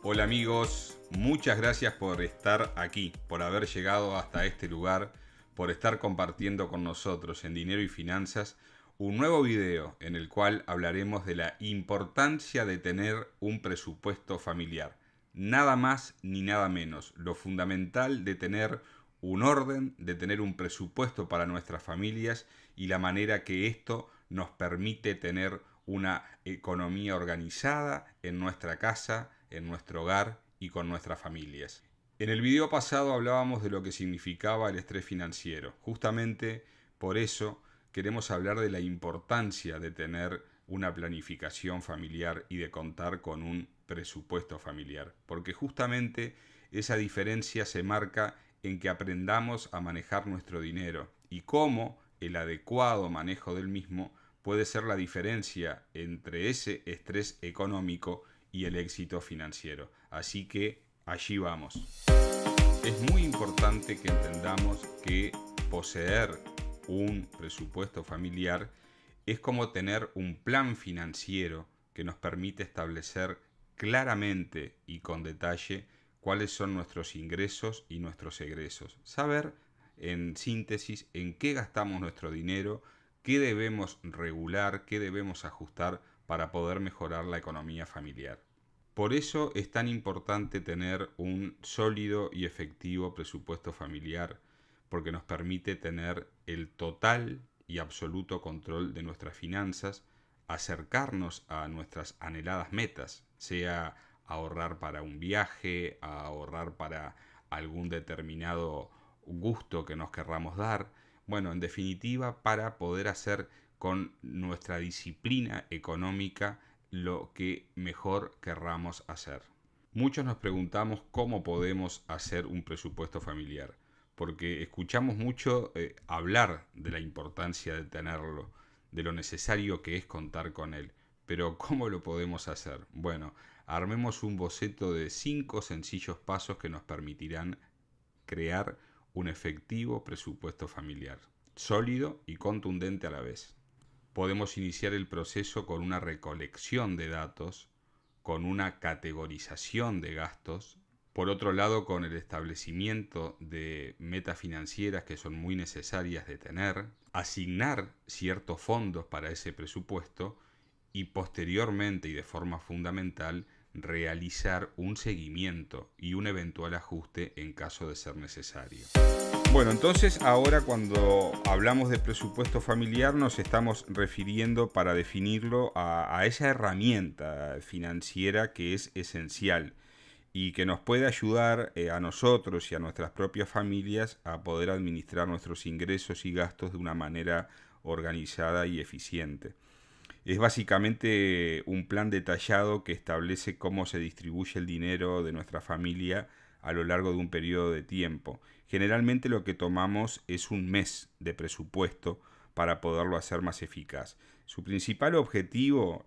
Hola amigos, muchas gracias por estar aquí, por haber llegado hasta este lugar, por estar compartiendo con nosotros en Dinero y Finanzas un nuevo video en el cual hablaremos de la importancia de tener un presupuesto familiar. Nada más ni nada menos, lo fundamental de tener un orden, de tener un presupuesto para nuestras familias y la manera que esto nos permite tener una economía organizada en nuestra casa, en nuestro hogar y con nuestras familias. En el video pasado hablábamos de lo que significaba el estrés financiero. Justamente por eso queremos hablar de la importancia de tener una planificación familiar y de contar con un presupuesto familiar. Porque justamente esa diferencia se marca en que aprendamos a manejar nuestro dinero y cómo el adecuado manejo del mismo puede ser la diferencia entre ese estrés económico y el éxito financiero. Así que allí vamos. Es muy importante que entendamos que poseer un presupuesto familiar es como tener un plan financiero que nos permite establecer claramente y con detalle cuáles son nuestros ingresos y nuestros egresos. Saber, en síntesis, en qué gastamos nuestro dinero, qué debemos regular, qué debemos ajustar para poder mejorar la economía familiar. Por eso es tan importante tener un sólido y efectivo presupuesto familiar, porque nos permite tener el total y absoluto control de nuestras finanzas, acercarnos a nuestras anheladas metas, sea ahorrar para un viaje, ahorrar para algún determinado gusto que nos querramos dar, bueno, en definitiva, para poder hacer con nuestra disciplina económica lo que mejor querramos hacer. Muchos nos preguntamos cómo podemos hacer un presupuesto familiar, porque escuchamos mucho hablar de la importancia de tenerlo, de lo necesario que es contar con él, pero ¿cómo lo podemos hacer? Bueno, armemos un boceto de 5 sencillos pasos que nos permitirán crear un efectivo presupuesto familiar, sólido y contundente a la vez. Podemos iniciar el proceso con una recolección de datos, con una categorización de gastos, por otro lado con el establecimiento de metas financieras que son muy necesarias de tener, asignar ciertos fondos para ese presupuesto y posteriormente y de forma fundamental realizar un seguimiento y un eventual ajuste en caso de ser necesario. Bueno, entonces ahora cuando hablamos de presupuesto familiar nos estamos refiriendo para definirlo a esa herramienta financiera que es esencial y que nos puede ayudar a nosotros y a nuestras propias familias a poder administrar nuestros ingresos y gastos de una manera organizada y eficiente. Es básicamente un plan detallado que establece cómo se distribuye el dinero de nuestra familia a lo largo de un periodo de tiempo. Generalmente lo que tomamos es un mes de presupuesto para poderlo hacer más eficaz. Su principal objetivo,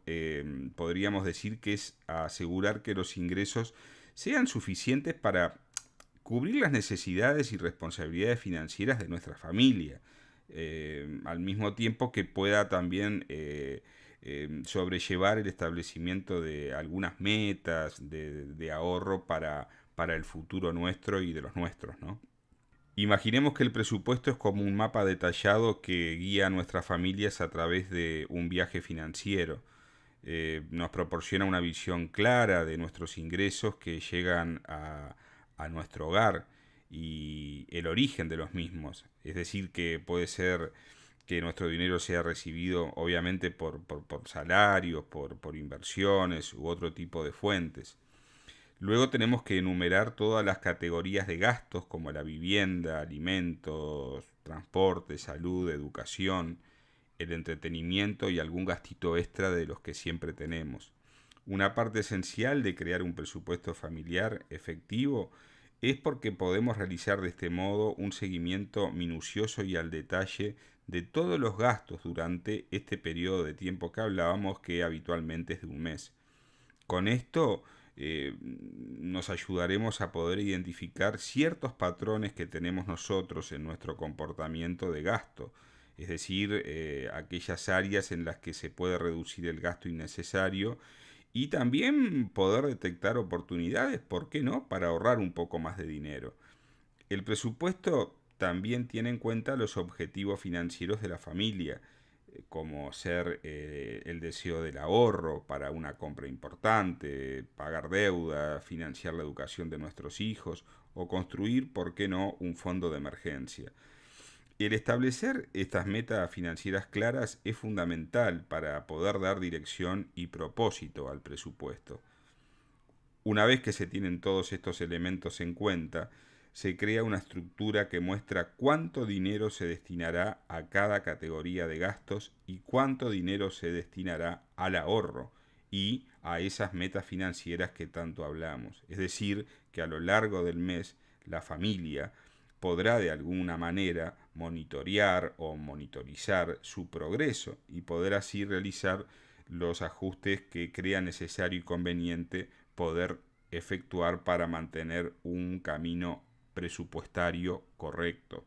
podríamos decir que es asegurar que los ingresos sean suficientes para cubrir las necesidades y responsabilidades financieras de nuestra familia, al mismo tiempo que pueda también sobrellevar el establecimiento de algunas metas de ahorro para el futuro nuestro y de los nuestros, ¿no? Imaginemos que el presupuesto es como un mapa detallado que guía a nuestras familias a través de un viaje financiero. Nos proporciona una visión clara de nuestros ingresos que llegan a nuestro hogar y el origen de los mismos. Es decir, que puede ser que nuestro dinero sea recibido obviamente por salarios, por inversiones u otro tipo de fuentes. Luego tenemos que enumerar todas las categorías de gastos como la vivienda, alimentos, transporte, salud, educación, el entretenimiento y algún gastito extra de los que siempre tenemos. Una parte esencial de crear un presupuesto familiar efectivo es porque podemos realizar de este modo un seguimiento minucioso y al detalle de todos los gastos durante este periodo de tiempo que hablábamos, que habitualmente es de un mes. Con esto nos ayudaremos a poder identificar ciertos patrones que tenemos nosotros en nuestro comportamiento de gasto, es decir, aquellas áreas en las que se puede reducir el gasto innecesario y también poder detectar oportunidades, ¿por qué no?, para ahorrar un poco más de dinero. El presupuesto también tiene en cuenta los objetivos financieros de la familia, como ser el deseo del ahorro para una compra importante, pagar deuda, financiar la educación de nuestros hijos o construir, ¿por qué no?, un fondo de emergencia. El establecer estas metas financieras claras es fundamental para poder dar dirección y propósito al presupuesto. Una vez que se tienen todos estos elementos en cuenta, se crea una estructura que muestra cuánto dinero se destinará a cada categoría de gastos y cuánto dinero se destinará al ahorro y a esas metas financieras que tanto hablamos. Es decir, que a lo largo del mes la familia podrá de alguna manera monitorear o monitorizar su progreso y poder así realizar los ajustes que crea necesario y conveniente poder efectuar para mantener un camino presupuestario correcto.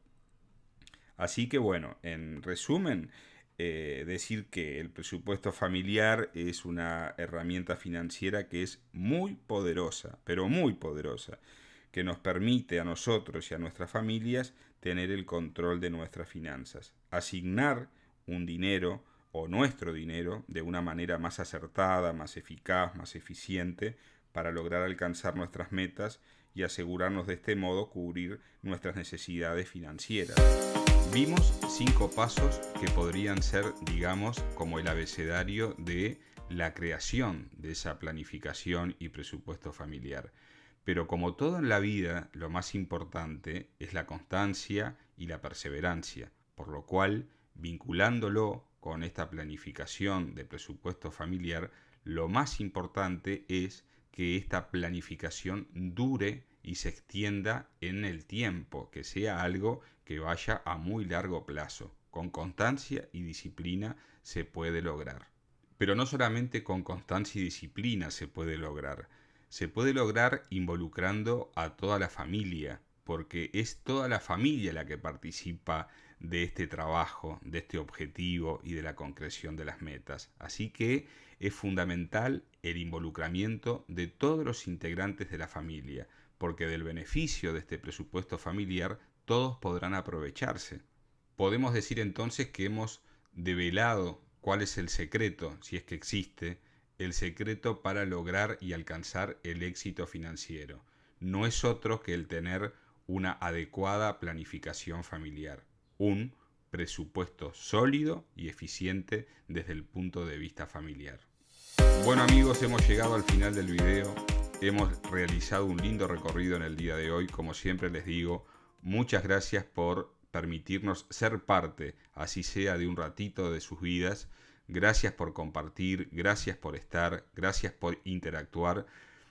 Así que bueno, en resumen, decir que el presupuesto familiar es una herramienta financiera que es muy poderosa, pero muy poderosa, que nos permite a nosotros y a nuestras familias tener el control de nuestras finanzas, asignar un dinero o nuestro dinero de una manera más acertada, más eficaz, más eficiente, para lograr alcanzar nuestras metas y asegurarnos de este modo cubrir nuestras necesidades financieras. Vimos 5 pasos que podrían ser, digamos, como el abecedario de la creación de esa planificación y presupuesto familiar. Pero como todo en la vida, lo más importante es la constancia y la perseverancia, por lo cual, vinculándolo con esta planificación de presupuesto familiar, lo más importante es que esta planificación dure y se extienda en el tiempo, que sea algo que vaya a muy largo plazo. Con constancia y disciplina se puede lograr. Pero no solamente con constancia y disciplina se puede lograr involucrando a toda la familia, porque es toda la familia la que participa de este trabajo, de este objetivo y de la concreción de las metas. Así que es fundamental el involucramiento de todos los integrantes de la familia, porque del beneficio de este presupuesto familiar todos podrán aprovecharse. Podemos decir entonces que hemos develado cuál es el secreto, si es que existe, el secreto para lograr y alcanzar el éxito financiero. No es otro que el tener una adecuada planificación familiar, un presupuesto sólido y eficiente desde el punto de vista familiar. Bueno amigos, hemos llegado al final del video. Hemos realizado un lindo recorrido en el día de hoy. Como siempre les digo, muchas gracias por permitirnos ser parte, así sea de un ratito de sus vidas. Gracias por compartir, gracias por estar, gracias por interactuar.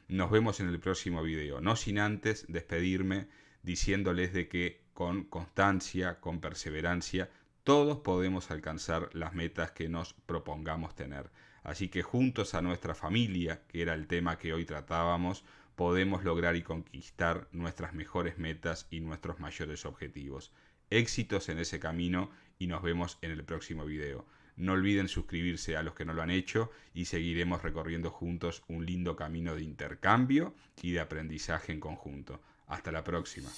Nos vemos en el próximo video. No sin antes despedirme diciéndoles de que con constancia, con perseverancia, todos podemos alcanzar las metas que nos propongamos tener. Así que juntos a nuestra familia, que era el tema que hoy tratábamos, podemos lograr y conquistar nuestras mejores metas y nuestros mayores objetivos. Éxitos en ese camino y nos vemos en el próximo video. No olviden suscribirse a los que no lo han hecho y seguiremos recorriendo juntos un lindo camino de intercambio y de aprendizaje en conjunto. Hasta la próxima.